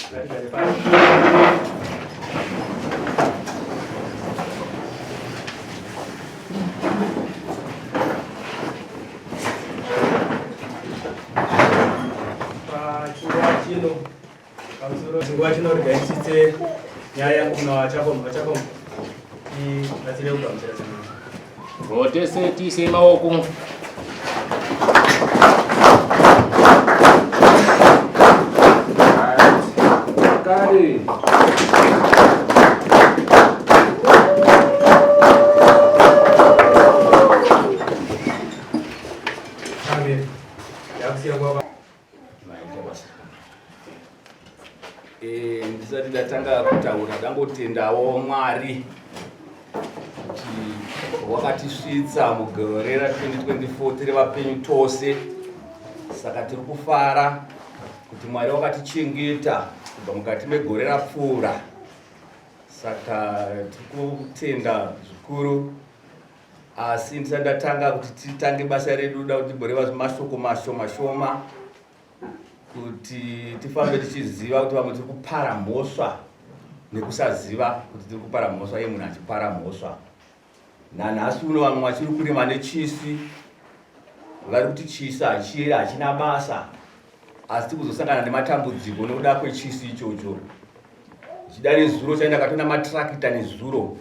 Nguva chino rigaitite nyaya kuna wachako atire kugamuchira chino rotese tise maoko kare ndisati ndatanga kutaura ndangotendawo Mwari kuti wakatisvitsa mugore ra2024 tiri vapenyu tose. Saka tiri kufara kuti Mwari wakatichengeta kubva mukati megore rapfuura. Saka tiri kutenda zvikuru. Asi ndisati ndatanga kuti titange basa redu da kuti tiboreva mashoko mashoma kuti tifambe tichiziva kuti vamwe tiri kupara mhosva nekusaziva kuti tiri kupara mhosva, iye munhu achipara mhosva. Nanhasi uno vamwe vachiri kurima nechisi, vari kuti chisi hachina basa, asi tiri kuzosangana nematambudziko nokuda kwechisi ichocho. Chida nezuro chaenda katona matrakita nezuro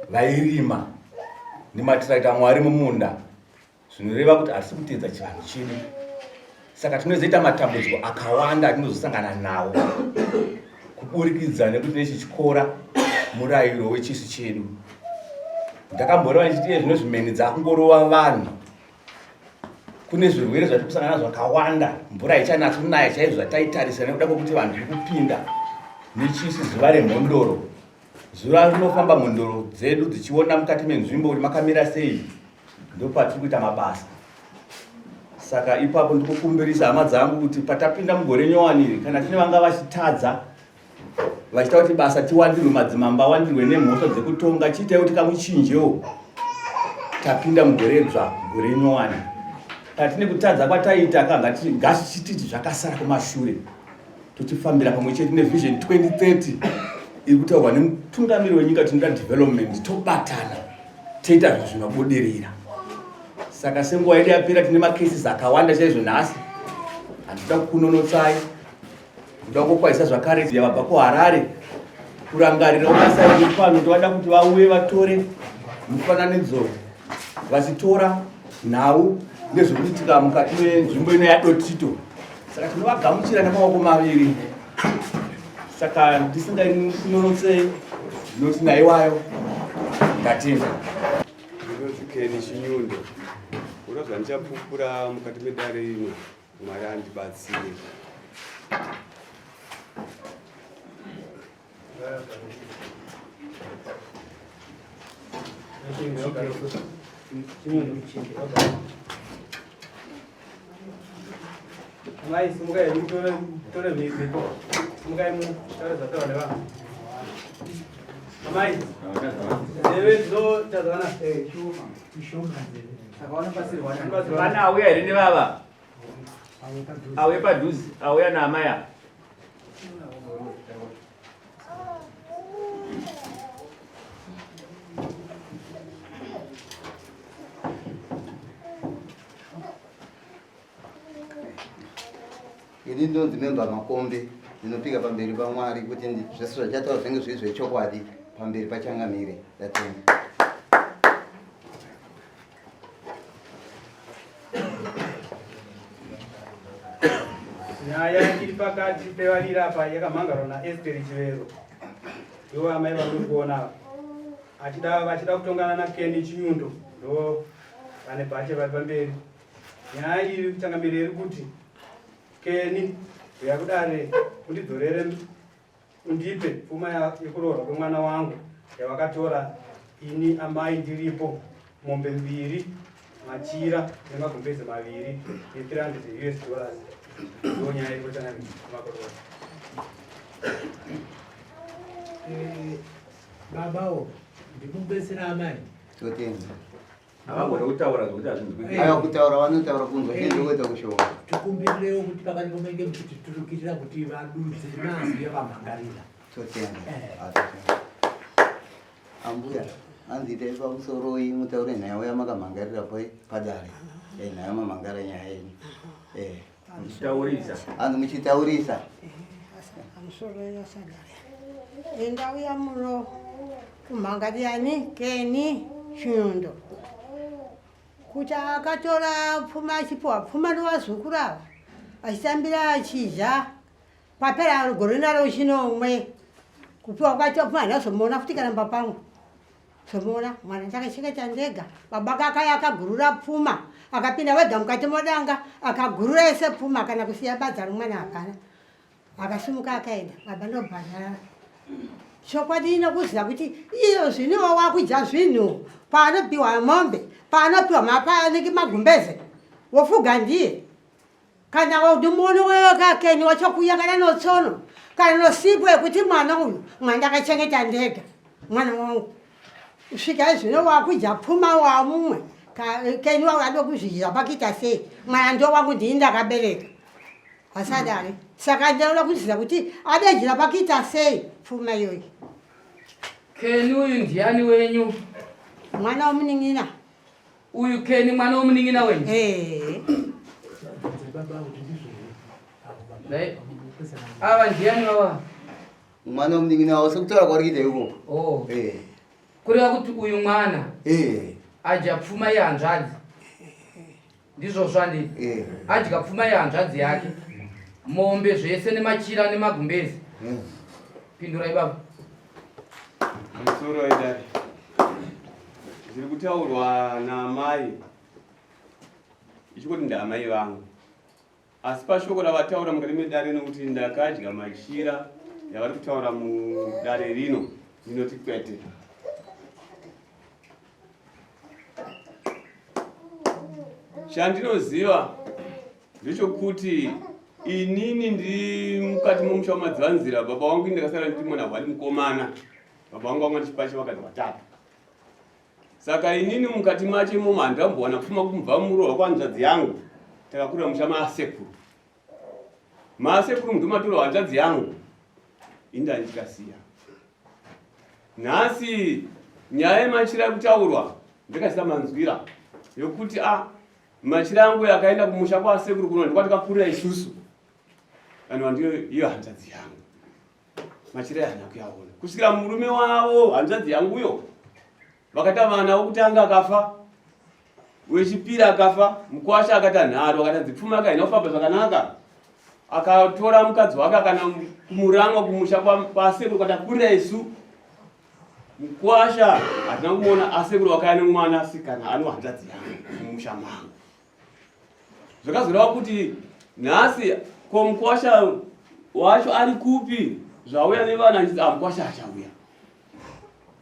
vairima nematrakita Mwari mumunda, zvinoreva kuti hatisi kuteedza chivanhu chedu. Saka tinozoita matambudziko akawanda atinozosangana nawo kuburikidza nekuti nechichikora murayiro wechisi chedu. Ndakamboreva ndichiti zvino zvimeni dzakungorova vanhu. Kune zvirwere zvatiri kusangana zvakawanda, mvura ichanatso kunaya chaizvo zvataitarisa nekuda kwokuti vanhu vari kupinda nechisi zuva remhondoro. Zuva rinofamba mhondoro dzedu dzichiona mukati menzvimbo kuti makamira sei, ndopatiri kuita mabasa. Saka ipapo ndikukumbirisa hama dzangu kuti patapinda mugore nyowani, kana tine vanga vachitadza vachita kuti basa tiwandirwe, madzimamba awandirwe nemhosva dzekutonga, chiitai kuti kamuchinjewo tapinda mugore dzva, gore nyowani. Patine kutadza kwataita ngatichititi zvakasara kumashure, totifambira pamwe chete nevision 2030 iri kutaurwa nemutungamiri wenyika tinoda development, tobatana toita zvinhu zvinobudirira. Saka senguva yedu yapera tine macases akawanda chaizvo nhasi. Handida kukunonotsai, kuda kukwaisa zvakare vabva kuHarare kurangarira basa riri pano. Tovada kuti vauye vatore mufananidzo vachitora nhau nezvekuitika mukati menzvimbo ino yaDotito. Saka tinovagamuchira namaoko maviri. Saka ndisingakunonotsei, ndinoti naiwayo ndatenda. Ndinozvikeni Chinyundo. Unozva ndichapupura mukati medare rino, Mwari andibatsire. Mai simukai mutore mhipo. Simukai mutore zvatorwa nevanhu. Mai. Deve dzo tazana shuma. Akaona pasirwa. Vana auya here nevava. Auya padhuze, auya naamaya. Ini ndo ndimemba makombe ndinopika pamberi paMwari kuti zvese zvachataura zvinenge zviri zvechokwadi pamberi pachangamire. Ndatenda. Nyaya iri pakati pevariri apa yakamhangarwa naEsteri Chivero. Ivo amai vari kuona vachida kutongana naKeni Chinyundo, ndo vane bhache vari pamberi. Nyaya iri kuchangamire iri kuti Keni yakudare undidzorere undipe pfuma yekuroorwa kwemwana wangu yawakatora ini amai ndiripo, mombe 2, machira nemagumbeze 2 $300. Ndo nyaya iri kuchangamira kumakorora. Babawo ndikubetsera amai. Totenda. Avangora kutaura kuti azvinzwi. Aya kutaura vanotaura kunzwa chinoita kushoma. Tikumbirewo kuti pakati pomenge muchiturukirira kuti vadudze nazi yavamhangarira. Totenda. Ambuya, andite pamusoro iyi mutaure nhayo yamakamhangarira padare. Nhayo mamhangara nyaya yenyu. Muchitaurisa. Anhu muchitaurisa. Pamusoro yasadare. Endau yamuno kumhangarirani Keni Chinyundo. Kuti akatora pfuma achipuwa pfuma nowazukuru ava achitambira achidya papera gore naro chinomwe kupiwa kwacho pfuma handazomona futi kana papangu somona mwana takachengeta ndega baba kakaya akagurura pfuma akapinda wega mukati modanga akagurura ese pfuma kana kusiya badza rumwana hapana akasimuka akaenda baba ndobhadhara chokwadi inokuziva kuti iyo zvinowo wakudya zvinhu paanopiwa mombe paanopiwa mapaniki magumbeze wofuga ndiye kana waudumuno wewakakeni wachokuyangana notsono kana nosipo yekuti mwana uyu mwana akachengeta ndega mwana wangu svika zvino wakudya pfuma wamumwe keni wauado kuzvidya pakuita sei mwana ndo wangu ndini ndakabereka asadare saka ndinoda kuziva kuti adedyira pakuita sei pfuma iyoyi. Keni uyu ndiani wenyu? Mwana womuning'ina. Uyu Keni mwana womuning'ina wenyu? Ava ndiani wawa? Mwana womuning'ina wawo sekutora kwarikite yuko. Kureva kuti uyu mwana adya pfuma yehanzvadzi ndizvo zvandi adya pfuma yehanzvadzi yake mombe zvese nemachira nemagumbezi. Pindura ibaba. Musoro edare. Zviri kutaurwa naamai. Ichikuti ndaamai vangu. Asi pashoko ravataura mukati medare nokuti ndakadya machira yavari kutaura mudare rino ndinoti kwete. Chandinoziva ndechokuti inini ndiri mukati momusha wamadzvanzira baba wangu ndakasara ndiri mwana wari mukomana. Baba wangu wanga chipachi vakadzi vatatu. Saka inini mukati mache imomo handambowana pfuma kubva murohwa kwanzvadzi yangu. Takakurira musha maasekuru. Maasekuru ndomatora hanzvadzi yangu. Indani tikasiya. Nhasi nyaya yemachira kutaurwa ndakasisa manzwira yokuti machira angu yakaenda kumusha kwasekuru kuno ndikatikakurira isusu. Vanhu vandiyo iyo hanzvadzi yangu. Machira yana kuyaona. Kusvikira murume wavo hanzvadzi yanguyo vakata vana wokutanga akafa, wechipiri akafa, mukwasha akata nharo akatadzi pfuma yake haina kufamba zvakanaka. Akatora mukadzi wake akana kumurangwa kumusha kwasekuru katakurira isu. Mukwasha hatina kumuona asekuru wakaya nemwana asikana ano hanzvadzi yangu mumusha mangu. Zvakazoreva kuti nhasi ko mukwasha wacho ari kupi zvauya nevana ndidzi mukwasha achauya.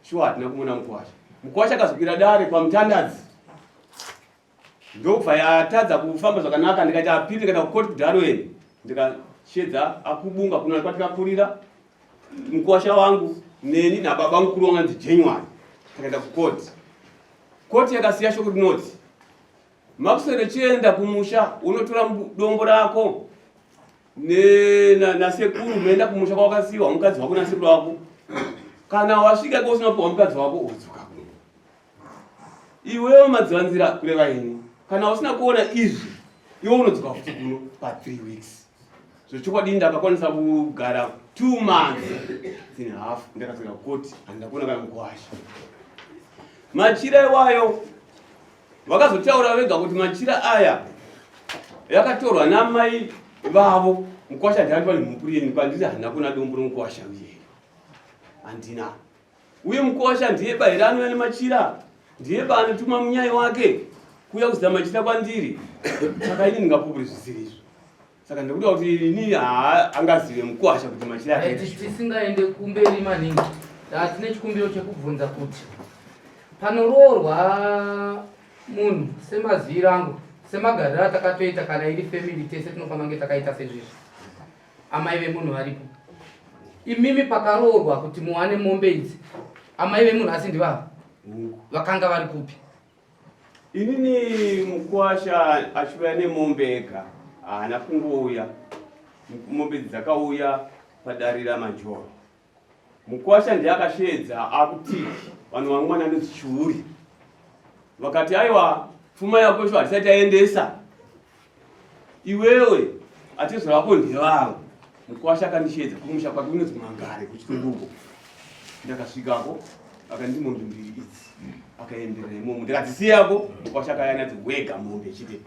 Shuwa hatina kumuona mukwasha. Mukwasha akazokwira dare pamutandadzi. Ndobva yatadza kufamba zvakanaka ndikati apinde ndikaenda kukoti kuDarwen. Ndikashedza akubunga kuno kwatikakurira. Mukwasha wangu neni nababa mukuru wangu January. Takaenda kukoti. Koti yakasiya shoko rinoti makusere chienda kumusha unotora dombo rako nasekuru umeenda kumusha kwakasiwa mukadzi wako nasekuru wako. Kana wasvika kwaunopiwa mukadzi wako udzoka kuno. Iwewe madzvanzira kureva ini. Kana usina kuona izvi iwe unodzoka futi kuno pa3 weeks. Zvochokwadi ndakakwanisa kugara 2 months and a half ndakasvika kukoti handina kuona kana mukwasha. Machira iwayo vakazotaura vega kuti machira aya yakatorwa namai vavo. Mukwasha ndari pane mhukuru yenyu panditi handina kuona dombo romukwasha uye. Handina. Uye mukwasha ndiye baira anouya nemachira. Ndiye baanotuma munyai wake kuuya kuziva machira kwandiri. Saka ini ndingapupuri zvisiri izvo. Saka ndikuda kuti ini angazive mukwasha kuti machira akaita. Tisingaende kumberi maningi. Tine chikumbiro chekubvunza kuti panoroorwa munhu semaziviro angu semagariro atakatoita kana iri family tese tinofamba kunge takaita sezvizvi. Amai vemunhu varipo. Imimi pakaroorwa kuti muwane mombe idzi. Amai vemunhu asi ndivavo vakanga vari kupi? Inini mukwasha achiuya nemombe ega haana kungouya. Mombe dzakauya padare ramanjoro. Mukwasha ndiye akasvedza akuti vanhu vamwe mwana ndodzichiuri. Vakati aiwa pfuma yako sho hatisati aendesa. Iwewe atizorako ndevavo. Mukwasha akandisvedza kumusha kwake kunonzi Mangare kuchitunduko. Ndakasvikako akandi mombe mbiri idzi. Akaenderera imomo ndikadzisiyako mukwasha akayana kuti wega mombe chite 2.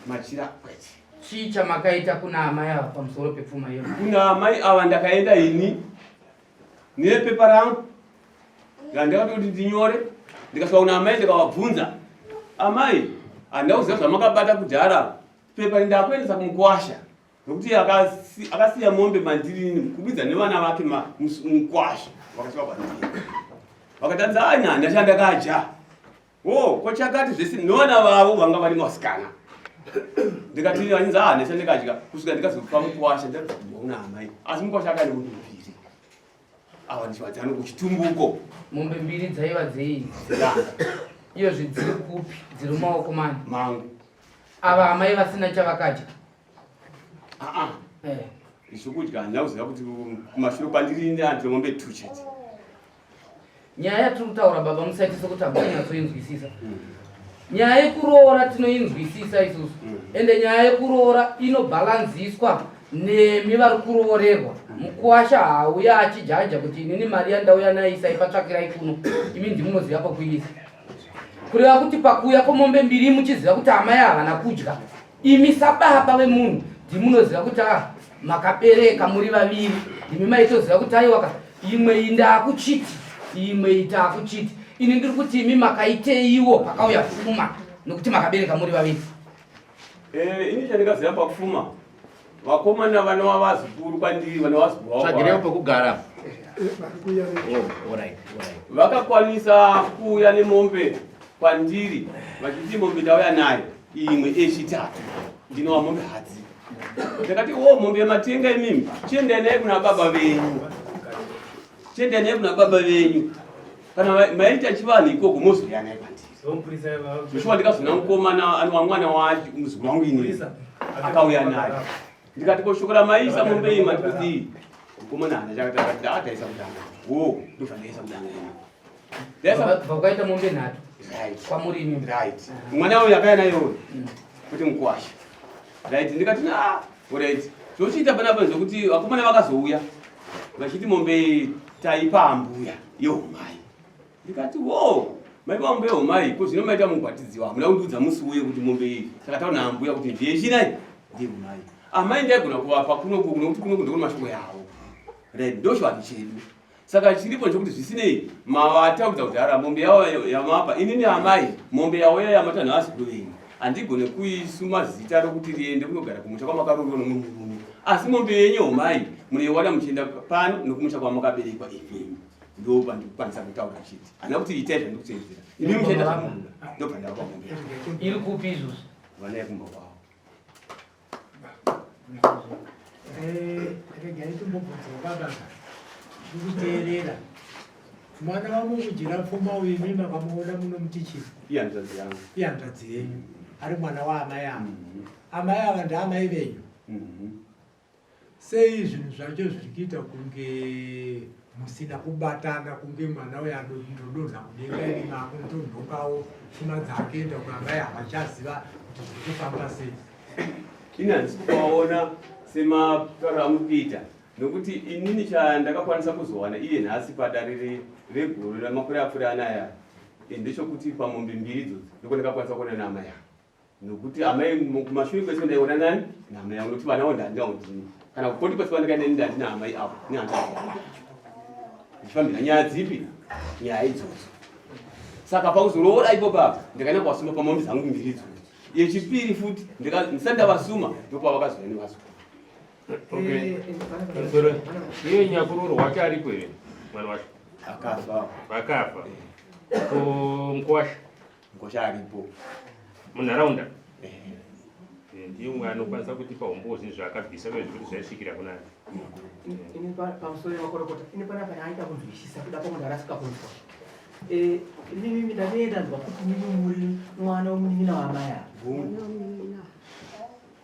Machira kwete. Chii chamakaita kuna amai ava pamusoro pepfuma iyo? Kuna amai ava ndakaenda ini nepepa rangu ndakati kuti ndinyore, ndikasvika kuna amai ndikavabvunza, amai handina kuziva zvamakabata kudhara, pepa ndakuendesa kumukwasha nokuti akasiya mombe mandirini kubidza nevana vake mukwasha vakasvika kwandiri vakatanza anyanda chandakaja kochakati zvese nevana vavo vanga vari masikana. Ndikati vaninzi nesandikadya kusvika ndikazopa mukwasha ndakuna amai asi mukwasha akane mombe mbiri ava ndichivadzano kuchitumbuko. Mombe mbiri dzaiva dzei iyo zvidziri kupi dziri mumaoko mani mangu ava amai vasina chavakadya? zvokudya handina kuziva kuti kumashure kwandiri handine mombe 2 chete. Nyaya yatiri kutaura baba musaiti sekuti hamunyatsoinzwisisa. Nyaya yekuroora tinoinzwisisa isusu, ende nyaya yekuroora inobhalanziswa nemi vari kuroorerwa. Mukwasha hauya achijaja kuti inini mari yandauya nayo isai patsvakirai kuno, imi ndimunoziva pakuisa. Kureva kuti pakuuya kwemombe mbiri muchiziva kuti amai havana kudya, imi sababa vemunhu ndimunoziva kuti makabereka muri vaviri, imi maitoziva kuti aiwaka imwe indakuchiti imwe itakuchiti. Ini ndiri kuti imi makaiteiwo pakauya pfuma nokuti makabereka muri vaviri. Ini chandikaziva papfuma vakomana vanova vazukuru kwandiri Tsvagirewo pekugara. vakakwanisa kuuya nemombe kwandiri vachiti mombe ndauya nayo imwe echitatu ndinova mombe hadzi. Ndakati mombe matenga imimi chiendai naye kuna baba venyu, chiendai naye kuna baba venyu, kana maita chivanhu ikoko mozoya naye kwandiri. Zvoshuwa ndikazona mukomana anova mwana wamuzukuru wangu ini akauya naye. Ndikati koshokora maisa mombe iyi matikuti mukomana hana chakati ataisa kudanga ndofandaisa kudanga ino vakaita mombe nhatu kwamuri imi. Mwana uyu akaya nayo kuti mukwasha ndikati right zvochiita panapa zvokuti vakomana vakazouya vachiti mombe taipa ambuya yehomai. Ndikati mai vambuya yehomai ko zvino maita mugwatidziwa hamuna kundiudza musi uye kuti mombe iyi saka tauna ambuya kuti ndiyechinai ndehomai. Amai ndaigona kuvapa kunoku nokuti kunoku ndokune mashoko yavo right ndoshwati chedu. Saka chiripo chokuti zvisinei mavataudza kuti hara mombe yavo yamapa inini amai mombe yavo yamatanha vasikuru venyu handigone kuisuma zita rokuti riende kunogara kumusha kwamakaroriwa nomumwe murume, asi mombe yenyu homai munoiwana muchienda pano nokumusha kwamakaberekwa imimi. Ndo pandikwanisa kutaura chiti handina kuti itai zvandikuteedzera imi muchienda zvamuna ndopandava kwamombe iri kupi izvozvo? vana yekumba kwavo. Regai tombobvunzawo baba ndikuteerera mwana wamukujira pfuma uyu imi makamuona muno mutichiri ihanzvadzi yangu ihanzvadzi yenyu ari mwana waamai ava. Amai ava ndaamai venyu. Sei zvinhu zvacho zviri kuita kunge musina kubatana, kunge mwana uyu anodonha kudenga iri mako ndotonhokawo pfuma dzake enda kuamai havachaziva kuti zviri kufamba sei. ini handisi kuvaona sematauro amukuita nokuti inini chandakakwanisa kuzowana iye nhasi padare regore ramakore apfuura anaya ndechokuti pamombe mbiri idzodzo ndiko ndakakwanisa kuona naamai yangu nokuti amai kumashure kwese ndaiona nani naamai yangu nokuti vana vo ndandaondini kana kupoti kwese kwandikaenda ndandina amai avo nehandaaa ndichifambira nyaya dzipi nyaya idzodzo. Saka pakuzoroora ipopapa ndikaenda kwasuma pamombe dzangu mbiri idzodzo. Yechipiri futi ndisati ndavasuma ndopavakazoya nevasuma. Iye nyakururu wake aripo here mwana wacho? Akafa. Vakafa. Mukwasha aripo munharaunda. Ndiye umwe anokwanisa kutipa umbozi zvaakabvisa kuti zvaisvikira kunani. Ini pamusoro wemakorokota ini panapa ndaaita kunzwisisa kuda pamunhu arasika kunzwa mimi ndanoenda kuti mimi muri mwana womunin'ina wamaya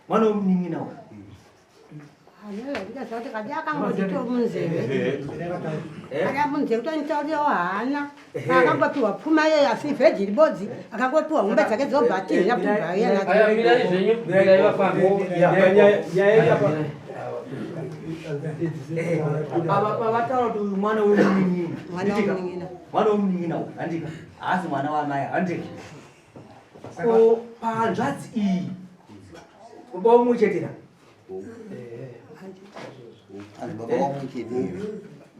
mwana womunin'ina ndikazoti kadi akangotito munzeve kadi munzeve tonitauriwa hana akangopiwa pfuma yeyo asi vhejiribodzi akangopiwa humbe dzake dzobhatira vataura kuti mwana womunin'ina handika haasi mwana wamaya handika ko panzvadzi iyi baba womuchetera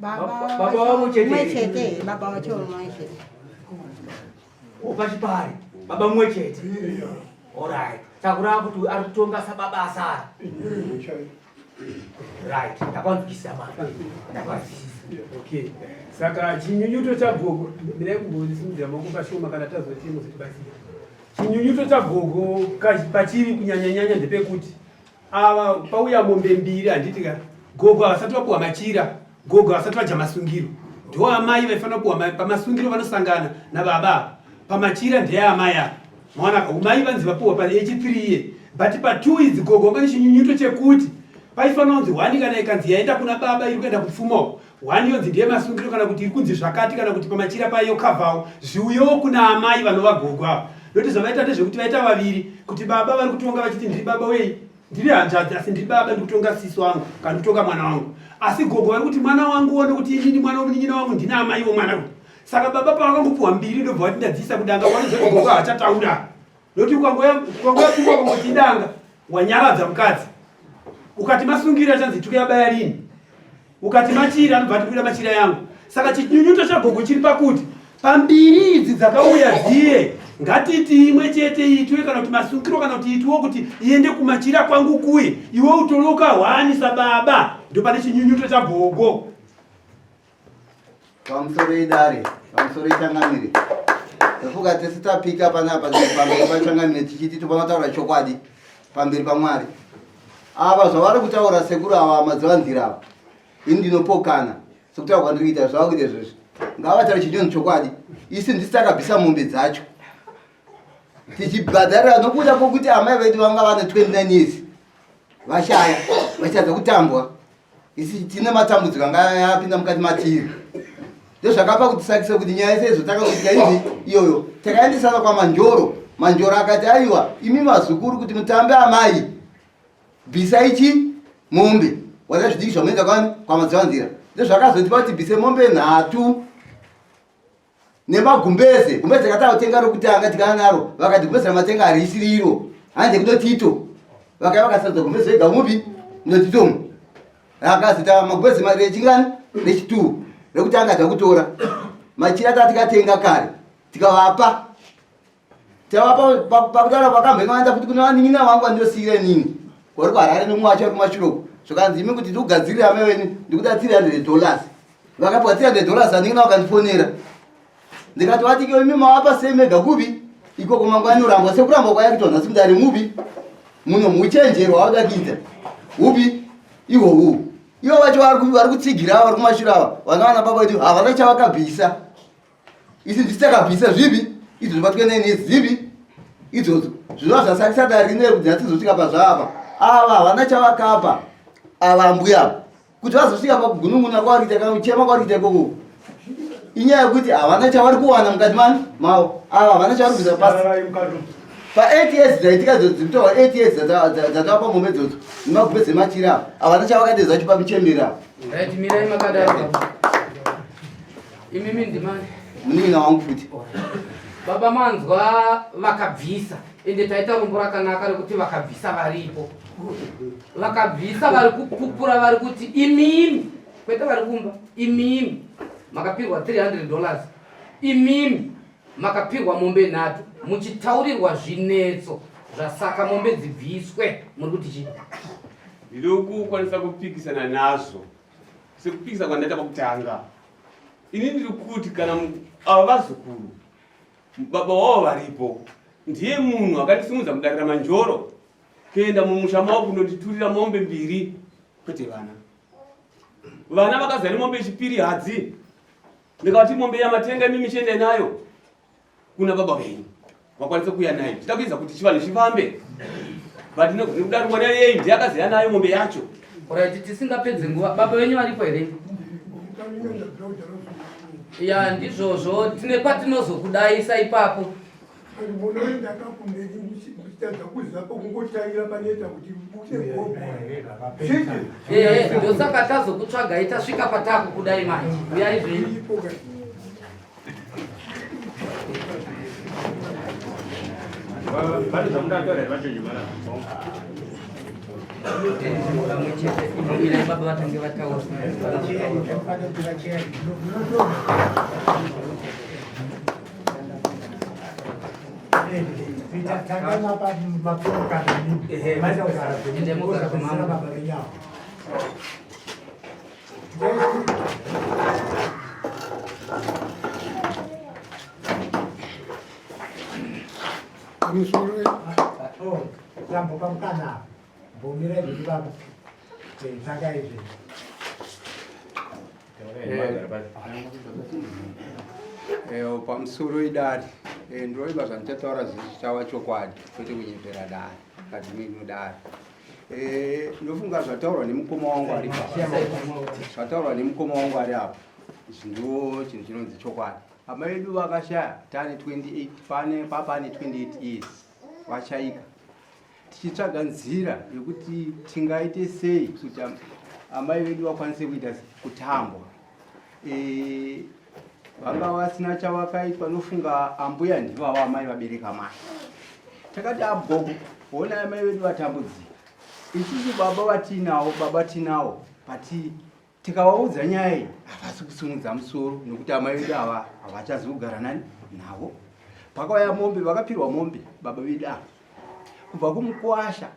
baba wamuchete baba wacho mwaishe pachipari baba mumwe chete alright takurava kuti ari kutonga sababa asara right ndakanzwisisa mani ndakazwisisa okay saka chinyunyuto chagogo ndiri kumbosimudzira maoko pashoma kana tazoti muzvitibasira chinyunyuto chagogo pachiri kunyanyanyanya ndepekuti ava pauya mombe mbiri handitika gogo havasati vapuwa machira gogo havasati vadya masungiro ndo amai vaifanira kupuwa pamasungiro vanosangana nababa pamachira ndeamai ava maonaka umai vanzi vapuwa pa-H3 ye but pa2 idzi gogo ngane chinyunyuto chekuti paifanira kunzi 1 kana ikanzi yaenda kuna baba iri kuenda kupfumawo 1 yonzi ndiye masungiro kana kuti iri kunzi zvakati kana kuti pamachira payo kavhawo zviuyewo kuna amai vanova gogo ava ndokuti zvavaita ndezvekuti vaita vaviri kuti baba vari kutonga vachiti ndiri baba wei ndiri hanzvadzi asi ndiri baba ndiri kutonga sisi wangu kana kutonga mwana wangu asi gogo vari kuti mwana wangu one kuti inini mwana womunin'ina wangu ndina amai womwana kuti saka baba pavakangopuwa mbiri ndobva vati ndadzisa kudanga wanozve gogo hachataura nokuti ukangoyapfuma kungoti danga wanyaradza mukadzi ukati masungira chanzi tikuyabaya rini ukati machira anobva atikwira machira yangu saka chinyunyuto chagogo chiri pakuti pambiri idzi dzakauya dziye ngatiti imwe chete itwe kana kuti masungiro kana kuti itwewo kuti iende kumachira kwangu kuye iwe utoloka hwanisa baba ndo pane chinyunyuto chagogo pamusoro idare pamusoro ichangamire ndafuka tese tapika panapa pamberi pachangamire tichiti topanotaura chokwadi pamberi pamwari ava zvavari kutaura sekuru ava madzivanzira ava ini ndinopokana sekutaura kwandiri kuita zvava kuita izvozvi ngavataure chinhu chokwadi isi ndisi takabvisa mombe dzacho tichibhadharira nokuda kwokuti amai vedu vanga vane 29 years vashaya vachitadza kutambwa isi tine matambudziko anga yapinda mukati matiri ndozvakapa kuti sakise kuti nyaya yese takakuitika izi iyoyo takaendesana kwamanjoro manjoro akati aiwa imi mazukuru kuti mutambe amai bvisa ichi mombe wada zvidiki zvamuenda kwani kwamadzivanzira ndozvakazotipa kuti bvise mombe 3 nemagumbeze gumbeze katautenga rokutanga tikana naro vakati gumbeze ramatenga harisi riro hanje kudotito vakaya vakasadza gumbeze vega mupi ndotitomo akazita magumbeze rechingani rechi2 rekutanga takutora machira tatikatenga kare tikavapa pakutaura pakamhengaanda kuti kuna vanin'ina vangu andosiyire nini wari kuharare nomwacho ari kumashuroko zvakanzi imi kuti ndikugadzirire hama venyu ndikuda $300 vakapiwa $300 anin'ina vakandifonera ndikati watikewo imi mawapa sei mega kupi ikoko mangwani urambwa sekuramba kwaya kuti nhasi mudari mupi muno muchenjerwa wauda kuita upi ihwohwo ivo vacho vari kutsigira vari kumashura ava vanawana baba vedu havana chavakabvisa isi ndisi takabvisa zvipi izvo zva29 zipi izvozvo zvinova zvasakisa dari nerudzi hatizosvika pazvaapa ava havana chavakapa ava mbuya kuti vazosvika pakugunun'una kwavarikuita kana kuchema kwavarikuita ikoko inyaya yekuti havana chavari kuwana mukati mani mavo ava havana chavari kuisa pasi pa8 years dzaitika dzozitoa 8 years dzatava mombe dzodzo nemagumbeze machira havana chavakaita zvacho pamuchembera right mirai makadaro imimi ndimani munin'ina wangu futi baba manzwa vakabvisa ende taita rumbo rakanaka rekuti vakabvisa varipo vakabvisa vari kupupura vari kuti imimi kwete vari kumba imimi makapirwa $300 imimi makapirwa mombe 3 muchitaurirwa zvinetso zvasaka mombe dzibviswe muri kuti chii ndiri kukwanisa kupikisana nazvo sekupikisa kwandaita pakutanga ini ndiri kuti kana ava vazukuru baba wavo varipo ndiye munhu akandisimudza kudarira manjoro kuenda mumusha mavo kunonditurira mombe 2 kwete vana vakazva nemombe chipiri hadzi ndikati mombe ya matenga mimi chende nayo kuna baba wenyu wakwanisa kuya nayo titakuiza kuti chivani chifambe but ndikudati mwana yeye ndiye akaziya nayo mombe yacho. Alright, tisingapedze nguva. Baba wenyu varipo here? Ya ndizvozvo tine patinozokudayisa ipapo. Ndosaka tazokutsvagai tasvika patakukudai manje. Uyai zvenyu. Bali zvamundatora vachenji mara. Baba vatange vataura. pamusoro idari ndoiva zvanditaura zvichava chokwadi kwete kunyepera dari kati mino dari ndofunga zvataurwa nemukoma wangu ari zvataurwa nemukoma wangu ari apo ndo chinhu chinonzi chokwadi. Hama vedu vakashaya tane 28 pane 28 years vashaika tichitsvaga nzira yekuti tingaite sei kuti amai vedu vakwanise kuita kutambwa. Vanga vasina chavakaitwa nofunga ambuya ndivavo amai vabereka mai. Takati abgogo ona amai vedu vatambudzika isusu baba tinawo pati tikavaudza nyaya iyi havasi kusimudza musoro nokuti amai vedu ava havachazogara navo. Pakauya mombe vakapirwa mombe baba vedu ava kubva kumukwasha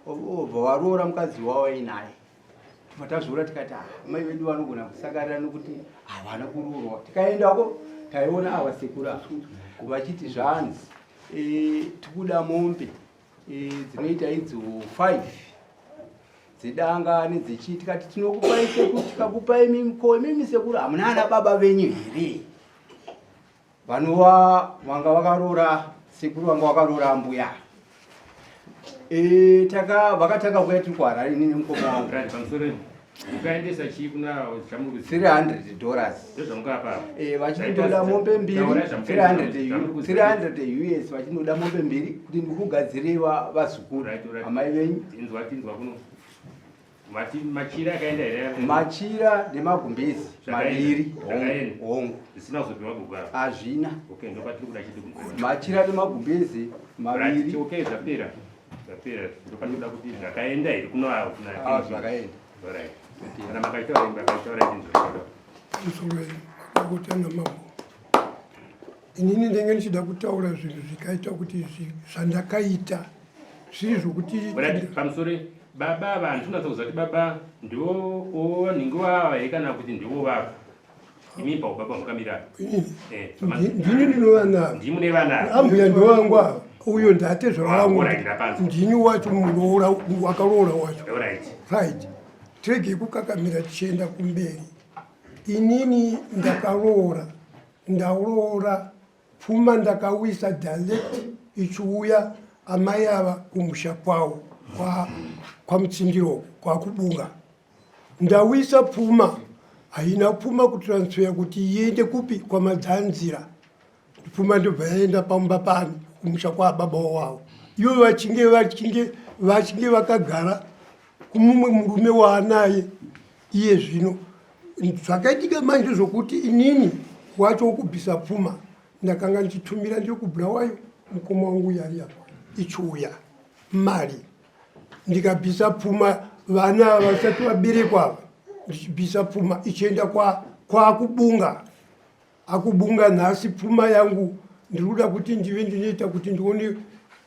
obva varoora mukadzi wavo inaye. Tazvoona tikati amai vedu vanogona kusakarira nokuti havana kuroorwa. Tikaendako taiona ava sekuru vachiti zvanzi tikuda mombe dzinoita idzo 5 dzedanga nedzechii. Tikati tinokupai sekuru, tikakupai mimi sekuru hamuna ana baba venyu here vanova vanga vakaroora sekuru vanga vakaroora ambuya. Vakatanga kuya tiri kuharare nini mukoma wangu ukaendesa chii kuna $300 vachinoda mombe mbiri 300 US vachinoda mombe mbiri kuti ndikugadzire vazukuru amai venyu. Machira akaenda here? Machira nemagumbezi maviri hongu zvisina kuzopiwa kugara hazvina. Okay, ndopatiri kuda chiti machira nemagumbezi maviri. Okay, zvapera ndopatiri kuda kuti zvakaenda here kuna zvakaenda. Alright. Kana makaitaura chinhu kutanga mambo inini ndenge ndichida kutaura zvinhu zvikaita kuti zvandakaita zviri zvokuti pamusoro baba vanhu tinatsa kuziva kuti baba ndo nhingi wava here kana kuti ndiwo vava imi paubaba mukamira ndini ndinova navo ndimune vanavo ambuya ndowangu ava uyo ndate zvavangu ndini wacho muroora wakaroora wacho right. Tirege kukakamira tichienda kumberi. Inini ndaroora pfuma ndakawisa direct ichiuya amai ava kumusha kwavo kwamutsindiro kwakubunga. Ndawisa pfuma haina pfuma kutransfer kuti iende kupi kwamadzanzira. Pfuma ndobva yaenda pamba pani kumusha kwababa wavo. Ivo vachinge vakagara kumumwe murume waanaye iye zvino. Zvakaitika manje zvokuti inini wacho wokubvisa pfuma ndakanga ndichitumira ndiri kuBulawayo mukoma wangu yari apa ichiuya mari ndikabvisa pfuma vana vasati vaberekwa ava ndichibvisa pfuma ichienda kwaakubunga akubunga. Nhasi pfuma yangu ndiri kuda kuti ndive ndinoita kuti ndione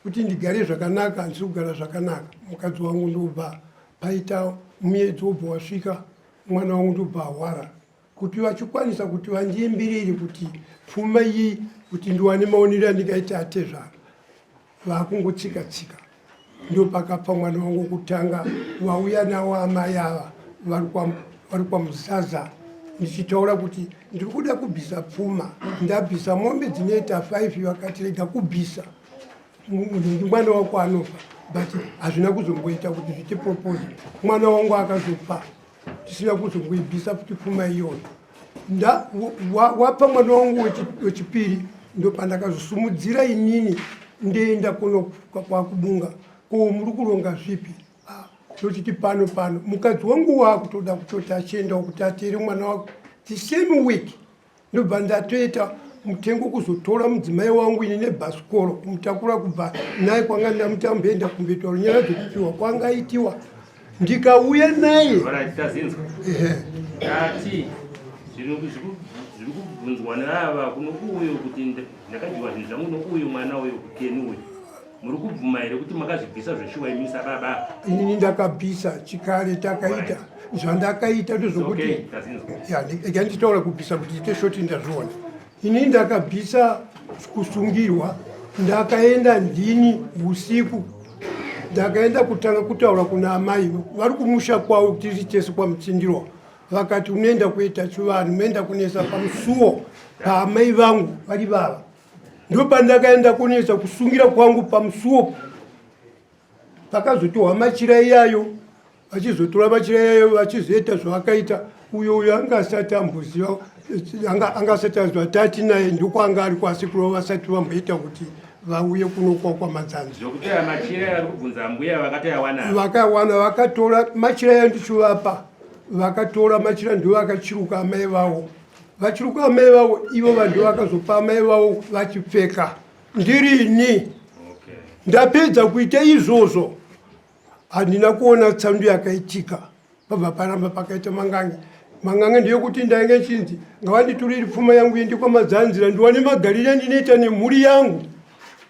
kuti ndigare zvakanaka. Handisi kugara zvakanaka. Mukadzi wangu ndobva paita mwedzi wobva wasvika mwana wangu ndobva ahwara kuti vachikwanisa kuti vandiimbirire kuti pfuma iyi kuti ndiwane maonero andingaita atezvara vakungotsika-tsika. Ndo pakapfa mwana wangu kutanga vauya nawo amai ava vari kwamuzaza ndichitaura kuti ndiri kuda kubvisa pfuma, ndabvisa mombe dzinoita 5 vakati rega kubvisa mwana wako anofa, but hazvina kuzomboita kuti zvichipropose. Mwana wangu akazofa tisina kuzongoibvisa kuti pfuma iyoyo. Wapa mwana wangu wechipiri ndopandakazosumudzira inini ndeenda kuno kwakubunga ko muri kuronga zvipi. Tochiti pano mukadzi wangu wakutoda kutoti achiendawo kuti ateere mwana wako the same week, ndobva ndatoita mutengo kuzotora mudzimai wangu ini nebhasikoro kumutakura kubva naye kwanga ndamutamboenda kumbetaura nyaya dzekupiwa kwangaitiwa, ndikauya naye zviri kubvunzwa neava kuno uyo kuti ndakadyiwa zvinhu zvangu nouyo mwana uyo kukeni uyo, muri kubvuma here kuti makazvibvisa zveshuwa imisa baba? Inini ndakabvisa chikare, takaita zvandakaita ndozvokuti nditaura kubvisa kuti ite shoti ndazviona. Inini ndakabvisa kusungirwa, ndakaenda ndini usiku, ndakaenda kutanga kutaura kuna amai vari kumusha kwavo tiri tese kwamutsindiro, vakati unoenda kuita chivanhu, unoenda kunesa pamusuwo paamai vangu vari vava. Ndopandakaenda kunesa kusungira kwangu pamusuwo, pakazotorwa machira iyayo, vachizotora machira iyayo vachizoita zvavakaita. Uyo angasati amboziva, angasati aziva tati naye ndokwanga ari kwasikuru vasati vamboita kuti vauye kuno kwamadzanzi. Zvokuti machira ari kubvunza mbuya vakatoyawana? Vakawana, vakatora machira iyayo ndichivapa, vakatora machira ndo vakachiruka amai vavo. Vachiruka amai vavo, ivo vanhu vakazopa amai vavo vachipfeka. Ndirini ndapedza kuita izvozvo, handina kuona tsandu yakaitika. Pabva paramba pakaita mangange ndeyekuti ndainge chinzi ngavanditurire pfuma yangu indi kwamadzanzira ndiwane magariro andinoita nemhuri yangu.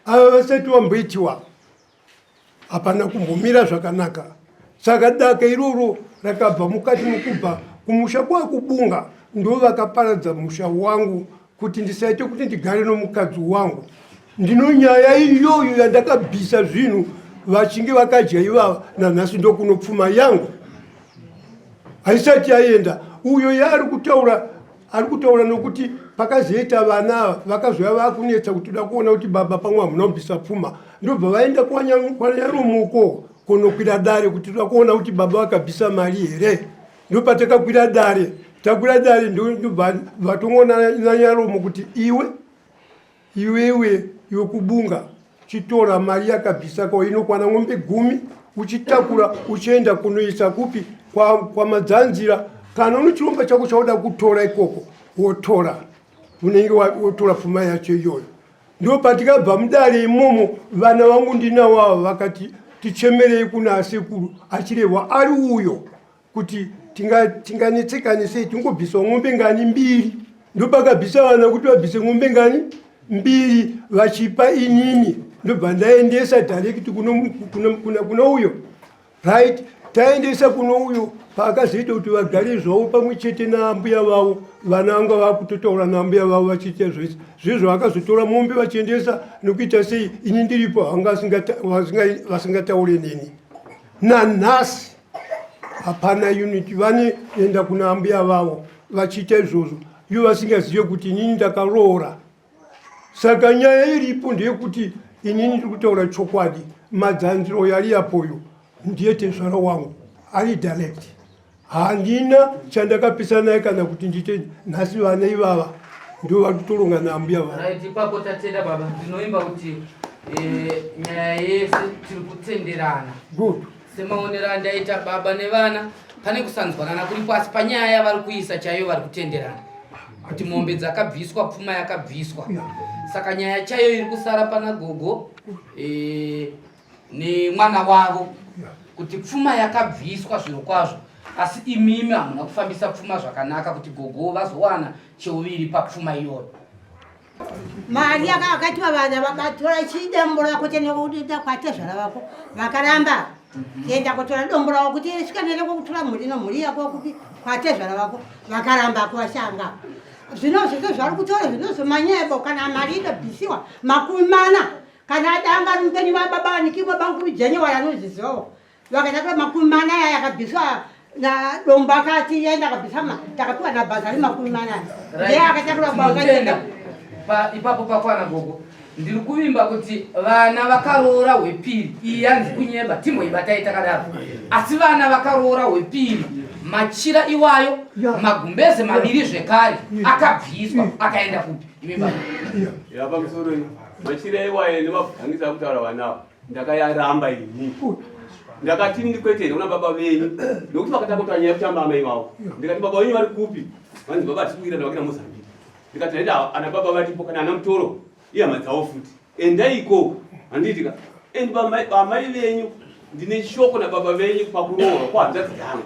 Ava vasati vamboitiwa, hapana kumbomira zvakanaka. Saka daka iroro rakabva mukati mokubva kumusha kwakubunga, ndo vakaparadza musha wangu kuti ndisaite kuti ndigare nomukadzi wangu. Ndino nyaya iyoyo yandakabvisa zvinhu vachinge vakadya ivava, nanhasi ndokuno pfuma yangu haisati yaenda. Uyo yaari kutaura nokuti pakazoita vana vakazouya vakunetsa kuti toda kuona kuti baba pamwe hamuna kubvisa pfuma, ndobva vaenda kwanyaromuko kunokwira dare kuti toda kuona kuti baba vakabvisa mari here. Ndopatakakwira dare, takwira dare ndobva vatongoona nanyaromo kuti iwewe kubunga chitora mari yakabvisa kwa inokwana ng'ombe 10 uchitakura uchienda kunoisa kupi kwamadzanzira. Kana une chiromba chako chauda kutora ikoko wotora, unenge wotora pfuma yacho iyoyo. Ndo patikabva mudare imomo vana vangu ndinawavo vakati tichemerei kuna sekuru, achirehwa ari uyo kuti tinganetsekane sei tingobvisa ng'ombe ngani 2. Ndo pakabvisa vana kuti vabvise ng'ombe ngani 2 vachipa inini. Ndobva ndaendesa direct kuno uyo, right? Taendesa kuno uyo paakazoita kuti vagare zvavo pamwe chete nambuya vavo. Vana vanga vakutotaura nambuya vavo vachiita zvese zvezvo vakazotora mombe vachiendesa nokuita sei ini ndiripo vasingataure neni. Nanhasi hapana unity, vanoenda kuna ambuya vavo vachiita izvozvo ivo vasingazive kuti inini ndakaroora. Saka nyaya iripo ndeyekuti inini ndiri kutaura chokwadi, madzanziro yari yapoyo ndiye tezvara wangu ari direct. Handina chandakapisa naye kana kuti ndite nhasi vana ivava ndo vari kutoronga naambuya vavo. Right, ipapo tatenda baba, ndinoimba kuti nyaya yese tiri kutenderana. Good. Semaonero andaita baba nevana pane kusanzwanana kuri pasi panyaya vari kuisa chaiyo vari kutenderana kuti mombe dzakabviswa, pfuma yakabviswa. Saka nyaya chaiyo iri kusara pana gogo nemwana wavo kuti pfuma yakabviswa zviro kwazvo, asi imimi hamuna kufambisa pfuma zvakanaka kuti gogo vazowana cheuviri papfuma iyoyo. Mari yakatiwa vana vakatora chidambo rako chenekuita kwatezvara vako vakaramba kuenda kutora dombo ravo kuti svikanere kutora mhuri nomhuri yako kuti kwatezvara vako vakaramba kuvashanga. Zvino zvizvo zvari kutora zvinozomanyebo kana mari inobvisiwa 40 kana adanga mupenyu wababa nikimwe bangu kujenye waranozvizivawo vakatakura 40 yakabviswa na domba kati yenda kabisa takakuwa na bazari makumi manane ndiye akatakula Tinotenda ipapo pakwana gogo ndiri kuvimba kuti vana vakaroora hwepiri iyi yanzi kunyemba timoibataita kadaro asi vana vakaroora hwepiri machira iwayo magumbeze maviri zvekare akabviswa akaenda kupi imimba yapa kusoroni machira iwayo nemabhangisa kutaura vanavo ndakayaramba ini ndakati ndikweteni kuna baba venyu nokuti vakataka kuti vanyaya kutamba amai vavo ndikati baba venyu vari kupi vanzi baba tikuira ndavakina mozambique ndikati aita ana baba vatipo kana ana mutoro ihama dzavo futi endaiko handiitika endi vamai venyu ndine shoko nababa venyu pakuroorwa kwahanzvadzi yangu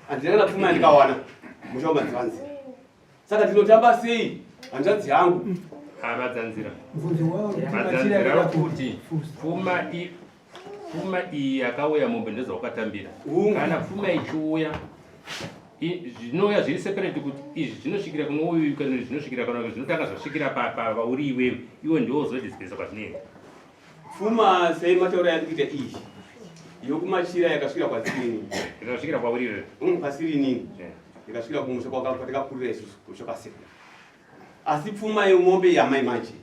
handina kana pfuma yandikawana mushoma dzivanzi saka ndinotamba sei hanzvadzi yangu avadzanzira kuti pfuma iyi yakauya mombe ndezvaukatambira kana pfuma ichiuya zvinouya zviri separate kuti izvi zvinosvikira kuno uyu kana zvinosvikira kana zvinotanga zvasvikira pauri iwewe iwe ndiwo uzodisipesa kwazvinenge pfuma sei mataura yandikuita iyi yokumachira yakasvika kwazirini yakasvikira kwauri iwewe kwasirinini yakasvika kumusha kwatakakurira isusu kushokaseka asi pfuma yemombe yamai manje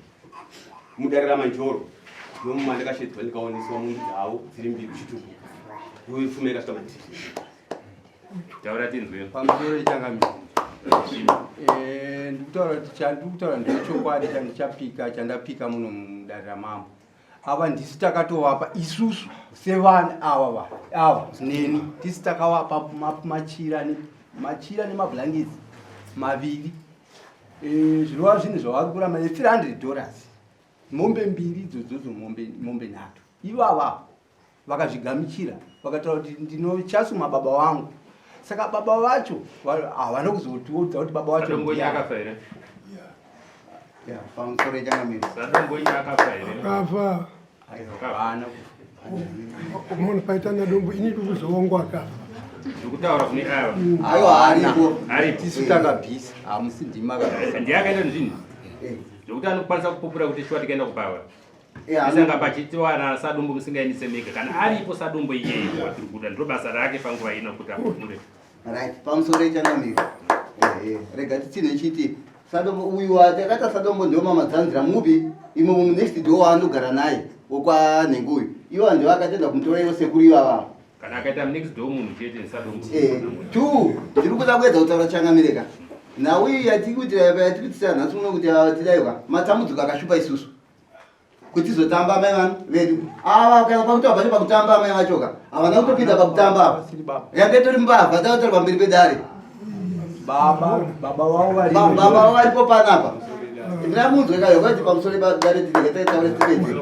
mudarira manjoro nomuma ndakashedzwa ndikaoneswa mundu dzavo dziri mbiri chituku iwe pfuma yakasvika matiri taura tinzwe pamusoro ichangamiri ndikutaura kuti chandikutaura ndechokwadi chandichapika chandapika muno mudarira mambo ava ndisi takatovapa isusu sevana ava neni tisi takavapa machira nemabhlanketi maviri zvinova zvinhu zvavari kurama $300 mombe mbiri idzodzo mombe 3 ivava vakazvigamuchira vakataura kuti ndinochasuma baba vangu saka baba vacho havana kuzotiudza kuti baba vacho akafa here pamusoro ichangamiri kafa umona paitana dombo ini ndikuzowongwa akafa ndikutaura kune ava aiwa aripo tisu takabhisa hamusi ndima ndiyakaita nezvinhu zvokuti anokwanisa kupupura kuti shuwa tikaenda kubava isanga pachitiwana sadombo musingaendise mega kana aripo sadombo iyeyi watiri kuda ndiro basa rake panguva ino kuti apupure right pamusoro ichangamiri rega titine chiti sadombo uyu watakata sadombo ndio mamadzanzira mupi imwe next door waandogara naye wokwanhengo uyu ivo ndio akatenda kumutora ivo sekuru ivava kana akaita next door munhu chete sadombo ndiri kuda kuedza kutaura changamireka nauyu yatikutisa nhasi muno kuti tidaiwa matambudziko akashupa isusu kuti tizotamba amai vanu vedu ava kana pakuti vabvacho pakutamba amai vachoka havana kutopinda pakutamba apa yange tori mbavha takatori pamberi pedare baba vavo varipo panapa ndinamunzwe kayo kwati pamusoro dare tideketaitaure tipedze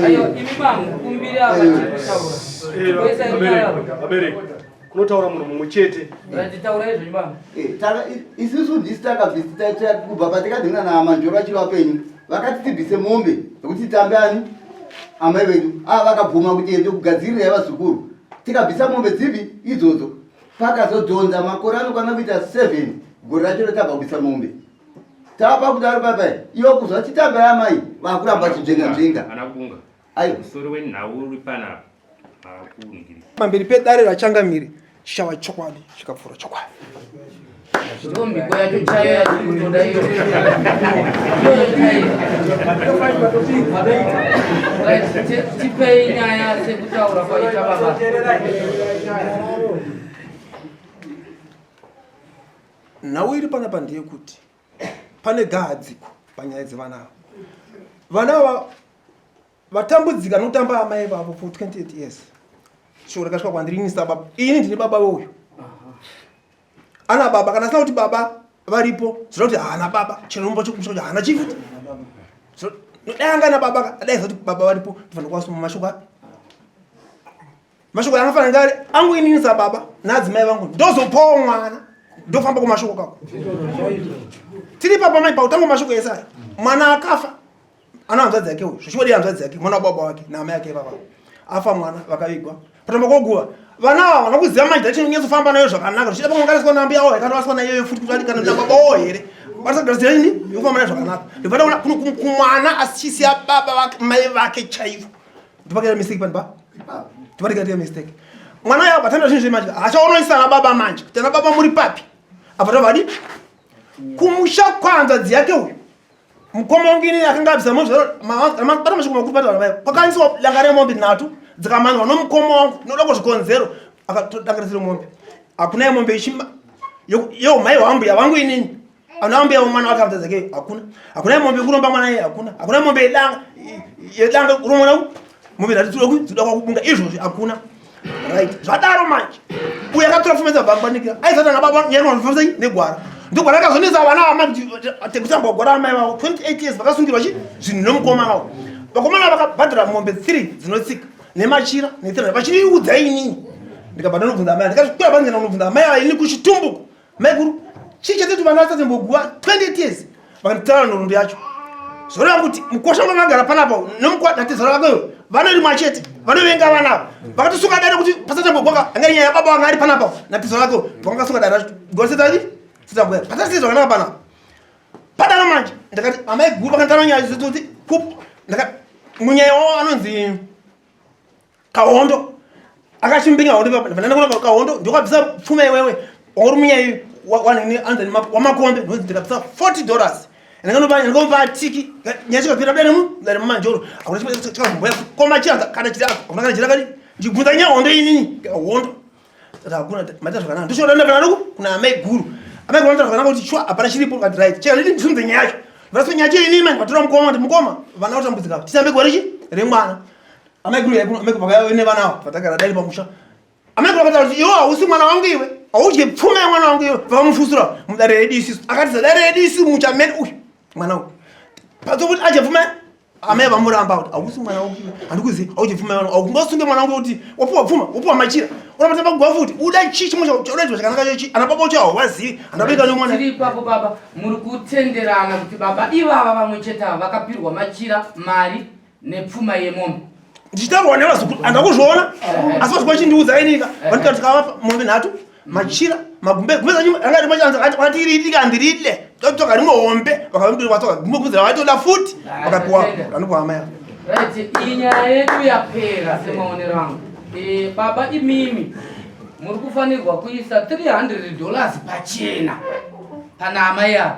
ayo imi mangu kumbiri ava abereki kunotaura munhu mumwe chete nditaura izvo nyumbangu isusu ndisi takabvisa kubva patikadhingana namanjoro achiri vapenyu vakati tibvise mombe yekuti titambe ani amai vedu vakabvuma kuti ende kugadzirira yavazukuru tikabvisa mombe dzipi idzodzo pakazodhonza makore anokwana kuita 7 gore racho rotabva kubvisa mombe tapa kudaro papai iwo kuzva titambe yamai vakuramba chizvenga anabunga aiwa musoro wenhau uri panapa akuningira pamberi pedare rachangamiri chichava chokwadi chikapfuura chokwadi ndo mhiko yacho chaiyo yatikutoda iyo tipei nyaya sekutaura kwaita baba nhau iri panapa ndeyekuti pane gadziko panyaya dzevanava vanava vatambudzika nokutamba amai vavo for 28 years shoko rakasvika kwandiri ini sababa ini ndine baba veuyu ana baba kana asina kuti baba varipo zvoda kuti haana baba chinombo chokumusha kuti haana chifuti dai anga na baba adaiza kuti baba varipo ndifanira kuwasoma mashoko api mashoko angafanira ngari angu inini sababa naadzimai vangu ndozopawo mwana ndofamba kumashoko kako tiri papa mai pautanga mashoko ese aya mwana akafa ana hanzvadzi yake uyu zvichiwadi hanzvadzi yake mwana wababa wake naamai yake vava afa mwana vakavigwa patamba koguva vanava vana kuziva majida chinonyesofamba nayo zvakanaka zvichida pamwe ngariswa nambi yawo kana vaswa nayo futi kuti kana nababawo here vasagarisira ini yofamba nayo zvakanaka ndivada kuona kumwana asisiya baba vake mai vake chaivo ndipakaita mistake panipa ndipakaita mistake mwana yao batanda zvinhu zvemanje achaonoisana baba manje tena baba muri papi apa tavadi kumusha kwanza dziyake uyu mukoma ungini akanga abisa bata mashuku makuru bata vana kwakaniswa langare mombe 3 dzikamanwa nomukoma wangu noda kuzvikonzero akatodanganisira mombe hakuna mombe ishima yo mai wangu yavangu inini anambe mwana wake amtazake hakuna mombe kuromba mwana yeye hakuna mombe yedanga kuromona mombe ratituloku tudoka kubunga izvo hakuna right zvadaro manje uya katorafumedza bangwanikira aizata na baba nyarwa mfamsai negwara ndogwara kazonesa vana vamati tekutamba gwara mai vavo 28 years vakasungirwa chi zvinhu nomukoma wavo vakomana vakabhadhara mombe 3 dzinotsika nemachira netirana vachiriudza inini ndikabhadha nobvunza mai ndikati kuya banzena nobvunza mai ava ini kuchitumbuko mai guru chichetetu vana vasatsemboguva 28 years vakanditaura nhoroondo yacho zoreva kuti mukosha vangagara panapa nomukwadatizaro vakeyo vanori mwachete vanovenga vanavo vakatosunga dare kuti pasatambogwaka anga nyaya baba vanga ari panapa natizaro vakeyo vakangasunga dare racho gosetadi sitamboya pasasizwa kanaka panapa padaro manje ndakati amai guru vakanditana nyaya zitoti munyaya wavo anonzi kahondo akachimbinga hondo vanandakona kahondo ndokabvisa pfuma iwewe wauri munyaya wamakombe ndikabvisa $40 ndinganomba tiki nyachikapira dare mumanjoro akuzomboya koma chianza kana chiraka chirakadi ndibvunza nyaya hondo inini hondo saka hakuna maita zvakanaka ndoshoda vanadu kuna amai guru amai guru anoita zvakanaka kuti shwa hapana chiripo ngati right chera nditi ndisunze nyaya yacho vasi nyaya chei inini manje vatora mukoma ndi mukoma vana vatambudzika tisambe gore chi remwana amai guru yakuna nevanavo vatakara dai pamusha amai guru akataura kuti iwe hausi mwana wangu iwe haudye pfuma yemwana wangu iwe vamufusura mudare redu isisu akati zadare redu isisu muchamene uyu mwana uyu patsokuti aje pfuma amai vamuramba kuti hausi mwana wangu iwe handikuzivi haudye pfuma yemwana wangu ngosunge mwana wangu kuti wapuwa pfuma wapuwa machira unamatamba kugwa futi uda chi chimwe chaudaizwa chakanaka chochi ana baba ucho hauvazivi andabeka nomwana tiri ipapo baba muri kutenderana kuti baba ivava vamwe chete ava vakapirwa machira mari nepfuma yemombe ndichitaurwa nevazukuru handakuzviona asi vasukuru vachindiudza inika vandikati tikavapa mombe 3 machira magumbe angatiridikandiritle totoka rimwe hombe vakatoka gumbe kubvunzira vatoda futi vakapiwa vanopiwa amai avo right inyaya yedu yapera semaonero angu baba imimi muri kufanirwa kuisa $300 pachena pana amai ava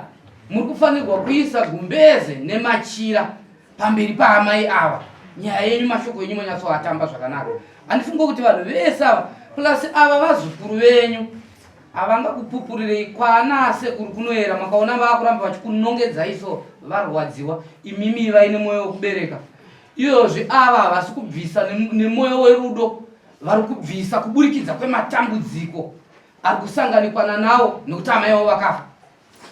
muri kufanirwa kuisa gumbeze nemachira pamberi paamai ava nyaya yenyu mashoko yenyu monyatsoatamba zvakanaka handifunga kuti vanhu vese ava plus ava vazukuru venyu havangakupupurirei kwana sekuru kunoera makaona vakuramba vachikunongedzai so varwadziwa imimi vaine mwoyo wekubereka iyozve ava havasi kubvisa nemwoyo werudo vari kubvisa kuburikidza kwematambudziko ari kusanganikwana nawo nekuti amai vavo vakafa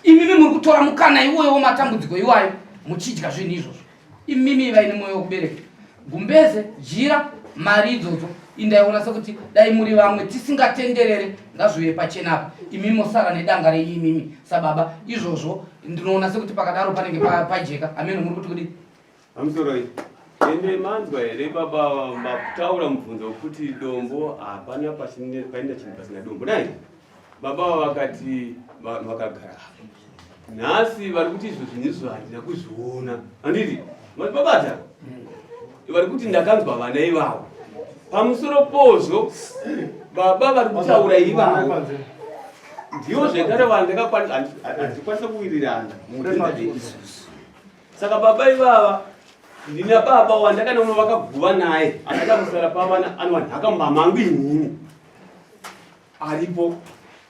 imimi muri kutora mukana iwoyo wematambudziko iwayo muchidya zvinhu izvozvo imimi vaine mwoyo wekubereka gumbeze jira mari idzodzo indaiona sekuti dai muri vamwe tisingatenderere ngazvive pachenapa imimi mosara nedanga reimimi sababa izvozvo ndinoona sekuti pakadaro panenge pajeka ameno muri kuti kudi hamsoroi ende manzwa here baba makutaura mubvunzo wekuti dombo hapana paenda chinhu pasina dombo dai baba vakati vakagara nhasi vari kuti izvo zvinizvo handina kuzviona handiti matibabata vari kuti ndakanzwa vana ivavo pamusoro pozvo baba vari kutaura ivavo ndivo zvekare vandikwanisa kuwirirana mudenza reisusu saka baba ivava ndina baba wandakanaona vakaguva naye andakamusara pavana anovanhaka mamangu inini aripo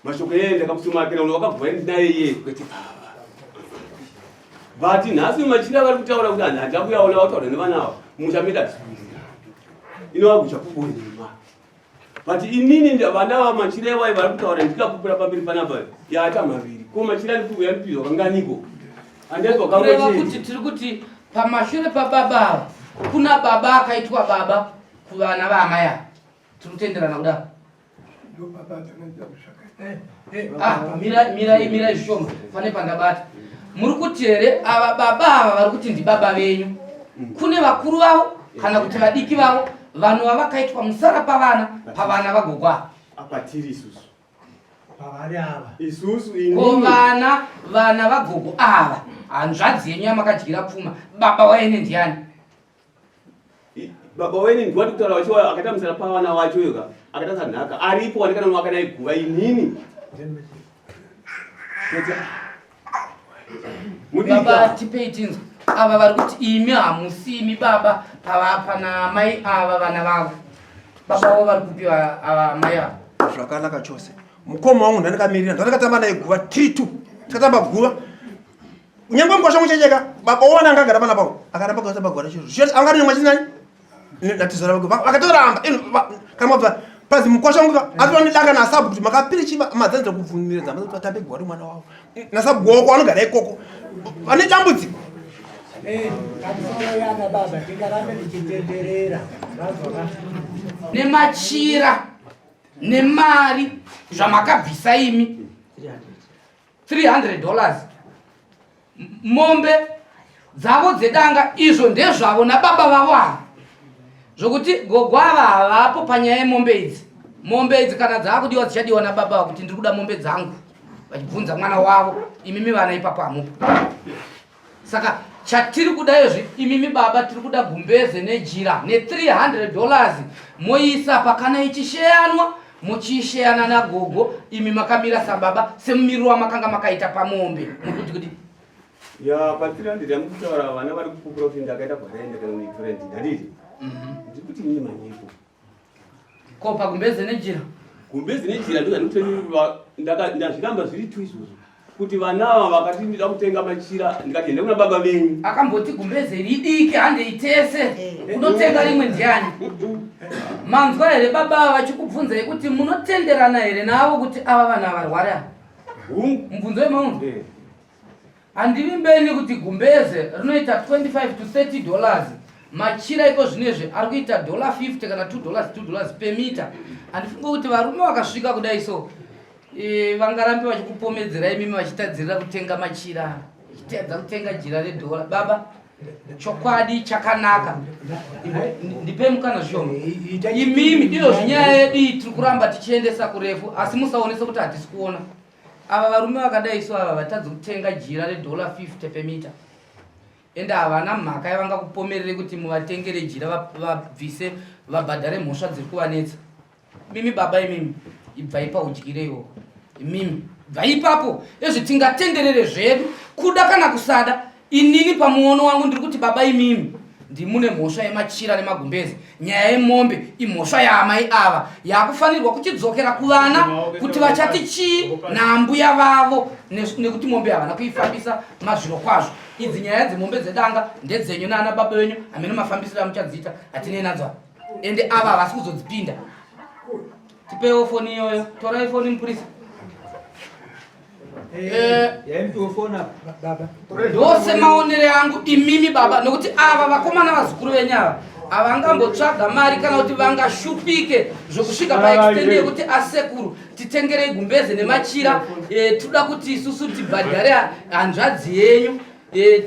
mashoko yeye ndakamusumakira uno vakaguva naye iye kwete baba vati nhasi machira vari kutaura kuti handakuyaona vataura nevanava muchameda zvivirira inovagucha kubonima vati inini vana vamachira ivai vari kutaura ndikapupura pamberi panapa yaata maviri ko machira yanipizwa kanganiko handaizwa kureva kuti tiri kuti pamashure pababa kuna baba akaitwa baba kuvana vaamai ava tiri kutenderana kudaro mirai zvishoma pane pandabata muri kuti here ava baba ava vari kuti ndibaba venyu kune vakuru vavo kana kuti vadiki vavo vanhu vavakaitwa musara pavana vagogwa apatiri isusu pavari ava isusu ko vana vagogo ava hanzvadzi yenyu yamakadyira pfuma baba waine ndiani baba weni ndiwati kutaura wacho akata musara pa wana wacho yoga akata naka aripo wanikana mwaka naye kuva inini baba tipei tinzwa ava vari kuti imi hamusimi baba pana mai ava vana vavo baba vavo vari kupiwa ava mai ava zvakanaka chose mukoma wangu ndandikamirira ndandikatamba naye guva 3-2 tikatamba guva nyangwe mkwasha muchecheka baba wana angagara pana pao akaramba kutamba gwara chiro zvese angari nyangwe chinani natizora guva akatoramba kama bva pazi mkwasha wangu atwa ndaka na sabu kuti makapiri chiva madzanza kuvunira dzamba kuti atambe gwari mwana wavo na sabu wako anogara ikoko vane dambudziko kamusoroyana baba tingarambe tichitenderera nemachira nemari zvamakabvisa imi $300 mombe dzavo dzedanga izvo ndezvavo nababa vavo ava zvokuti gogo ava havapo panyaya yemombe idzi kana dzaakudiwa dzichadiwa nababa vavo kuti ndiri kuda mombe dzangu vachibvunza mwana wavo imimi vana ipapo hamupo saka chatiri kuda izvi imimi baba tiri kuda gumbeze nejira ne$300 moisa pakana ichisheyanwa muchisheyana nagogo imi makamira sababa semumiro wamakanga makaita pamombe mukuti kuti ya pa300 yamukutaura vana vari kupupura kuti ndakaita gwaraenda kana muifrendi ndaditi ndiri kuti nyima nyipo kopa gumbeze nejira ndazviramba zviri tu izvozvo kuti vanava vakati ndida kutenga machira ndikati ende kuna baba venyu akamboti gumbeze ridiki handeitese unotenga rimwe ndiani manzwa here baba vachikubvunzai kuti munotenderana here navo kuti ava vana varwara mubvunzo wemaundu handivimbeni kuti gumbeze rinoita $25 to $30 machira iko zvinezvi ari kuita $50 kana $2 per mita handifunga kuti varume vakasvika kudai so vangarambe vachikupomedzera imimi vachitadzirira kutenga machira chitedza kutenga jira $1 baba chokwadi chakanaka ndipe mukana zvishoma imimi iyo zvinyaya yedu iyi tiri kuramba tichiendesa kurefu asi musaonese kuti hatisi kuona ava varume vakadai so ava vatadzi kutenga jira $50 per mita ende havana mhaka yavangakupomerere kuti muvatengere jira vabvise vabhadhare mhosva dziri kuvanetsa mimi baba imimi ibvai paudyireiwo imimi bvai ipapo ezvi tingatenderere zvedu kuda kana kusada inini pamuono wangu ndiri kuti baba imimi ndimune mhosva yemachira nemagumbezi nyaya yemombe imhosva yaamai ava yakufanirwa kuchidzokera kuvana kuti vachati chii nambuya vavo nekuti mombe havana kuifambisa mazviro kwazvo idzi nyaya dzemombe dzedanga ndedzenyu naana baba venyu hamene mafambisiro amuchadziita hatinei nadzo ende ava havasi kuzodzipinda tipeiwo foni iyoyo torai foni mupurisa ndose maonere angu imimi baba nokuti ava vakomana vazukuru venyava havangambotsvaga mari kana kuti vangashupike zvokusvika paextendi yekuti asekuru titengerei gumbeze nemachira toda kuti isusu tibhadhare hanzvadzi yenyu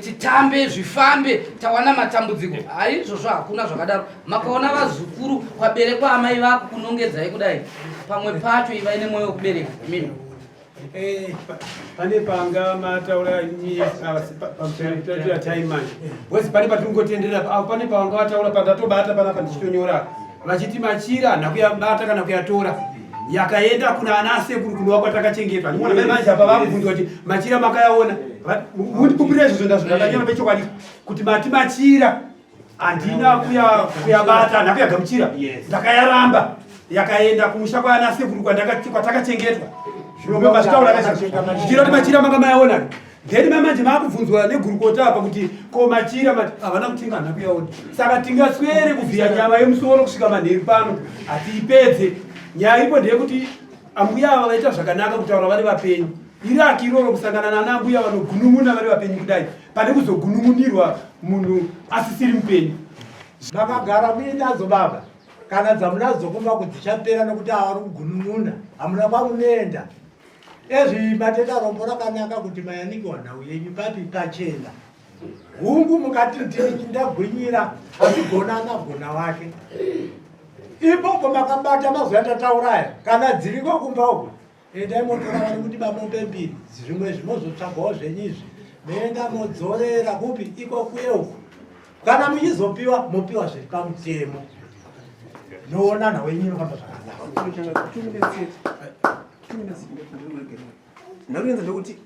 titambe zvifambe tawana matambudziko haizvozvo hakuna zvakadaro makaona vazukuru kwaberekwa amai vako kunongedzai kudai pamwe pacho ivai nemwoyo wekubereka imimi pane panga mataura pamusoro taimani wesi pane patingotenderera pane pavanga vataura pandatobata panapa ndichitonyora vachiti machira nakuyabata kana kuyatora yakaenda kuna ana sekuru kunowa kwatakachengetwa ndimona mai manje apa vakubvunzwa kuti machira makayaona mundikupira izvozvo ndazvondakanyora pechokwadi kuti mati machira handina kuyabata nakuyagamuchira ndakayaramba yakaenda kumusha kwaana sekuru kwatakachengetwa zvinomashitaura machira manga mayaona then mamanje maakubvunzwa negurukota apa kuti ko machira havana kutenga nakuyaona saka tingaswere kuvhiya nyama yemusoro kusvika manheru pano hatiipedze nyaya ipo ndeyekuti ambuya ava vaita zvakanaka kutaura vari vapenyu iraki iroro kusangana nana ambuya vanogunun'una vari vapenyu kudai pane kuzogunun'unirwa munhu asisiri mupenyu makagara muinadzo baba kana dzamunazokumva kuti dzichapera nokuti avari kugunun'una hamuna kwamunoenda ezvi matenda rombo rakanaka kuti mayanikiwa nhau yenyu papi pachena hungu mukati ndagwinyira asigona anagona wake ipopo makabata mazuva tatauraya kana dziriko kumba uko endai motora vani kuti bamombe mbiri zvimwe zvimozotsvagwawo zvenyizvi meenda modzorera kupi iko kuye uko kana muchizopiwa mopiwa zviri pamutemo noonana wenyu nofamba zvakanaka. Ndakuenza ndekuti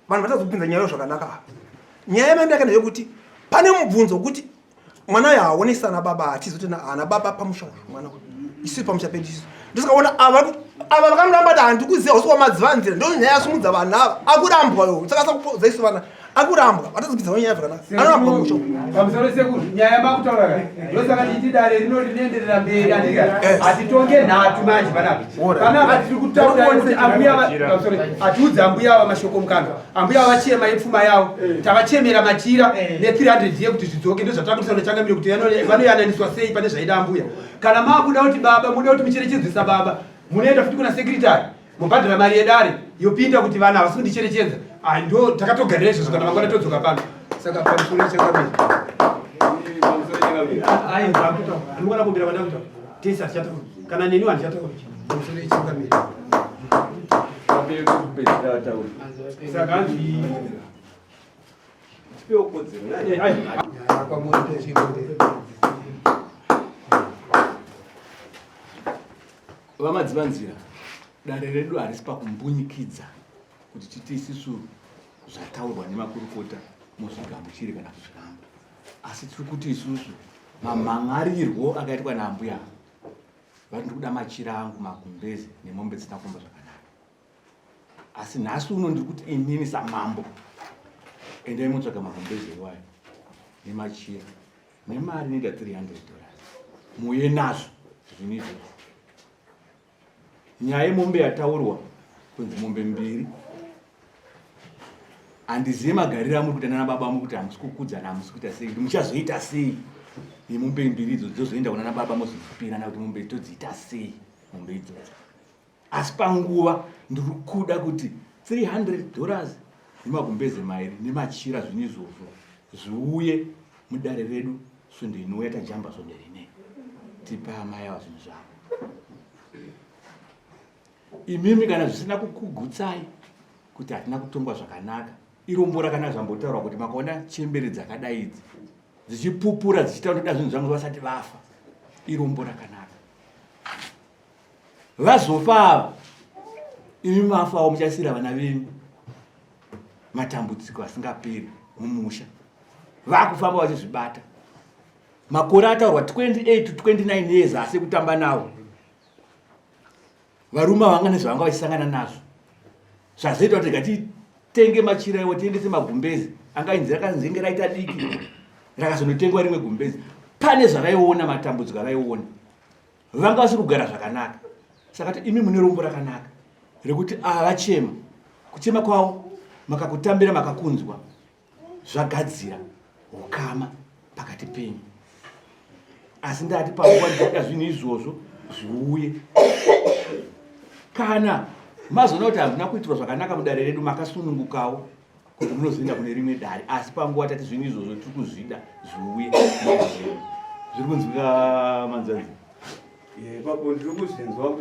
vanhu vatazopinza nyaya zvakanaka apa. Nyaya yemandaka ndeyekuti pane mubvunzo wekuti mwana uyu haonesi ana baba atizoti ana baba pamusha mwana isi pamusha pedu isu ndisikaona ava vakamuramba kuti handikuziva usiwa madzivanzira ndo nyaya yasumudza vanhu ava akurambwa yo saka sakuzaisu vana akurambwa vatazopinza nyaya zvakanaka anorambwa pamusha pamusoro sekuru nyaya makutaura kai ndosaka nditi dare rino rinoenderera mberi hatitonge nhatu manje panapa tiri kutaura kuti ambuya pamusoro hatiudza ambuya ava mashoko mukanda ambuya ava chema yepfuma yavo tavachemera machira ne300 yekuti zvidzoke ndozvatakurisa nochangamire kuti vanoyananiswa sei pane zvaida ambuya kana makuda kuti baba muda kuti mucherechedzesa baba munoenda futi kuna sekretari mubhadhara mari yedare yopinda kuti vana havasi kundicherechedza ndo takatogarira izvozvo kana mangwana todzoka pano saka pamusoro chekamiri anogona kumbira vana kuti tese hatichata kana neni handichata pamusoro chekamiri saka hanzi vamadzivanzira dare redu harisi pakumbunyikidza kuti titi isisu zvataurwa nemakurukota muzvigamuchiri kana kuzvikamba asi tiri kuti isusu mamhangarirwo akaitwa naambuya vari ndiri kuda machira angu magumbezi nemombe dzisina kuomba zvakanaka asi nhasi uno ndiri kuti inini samambo endai mutsvaga magumbezi iwayo nemachira nemari inoita $300 muye nazvo zvini izvozvo nyaya yemombe yataurwa kunzi mombe 2 handizivi magariro amuri kuita nana baba muri kuti hamusi kukudzana hamusi kuita sei kuti muchazoita sei nemombe 2 idzodzo dzozoenda kuna baba mozozipirana kuti mombe todziita sei mombe idzodzo asi panguva ndiri kuda kuti $300 nemagumbeze mairi nemachira zvini izvozvo zviuye mudare redu svondo inouya tajamba svondo rine tipa amai ava zvinhu zvavo imimi kana zvisina kukugutsai kuti hatina kutongwa zvakanaka irombo rakanaka zvambotaurwa kuti makaona chembere dzakadai idzi dzichipupura dzichitaura kuda zvinhu zvangu vasati vafa irombo rakanaka vazofa ava imi mafawo muchasiyira vana venyu matambudziko asingaperi mumusha vakufamba vachizvibata makore ataurwa 28 to 29 years asi kutamba nawo varume vanga nezvavanga vachisangana nazvo zvazoita kuti gatitenge machira iwo tiendese magumbezi angainzi rakanzenge raita diki rakazonotengwa rimwe gumbezi pane zvavaiona matambudziko avaiona vanga vasiri kugara zvakanaka saka kuti imi mune rombo rakanaka rekuti vachema kuchema kwavo makakutambira makakunzwa zvagadzira ukama pakati penyu asi ndati panguva ndinoda zvinhu izvozvo zviuye kana mazoona kuti hamuna kuitirwa zvakanaka mudare redu makasunungukawo kuti munozoenda kune rimwe dare asi panguva tati zvinhu izvozvo tiri kuzvida zviuye zviri kunzwika manzanzi ipapo ndiri kuzvinzwa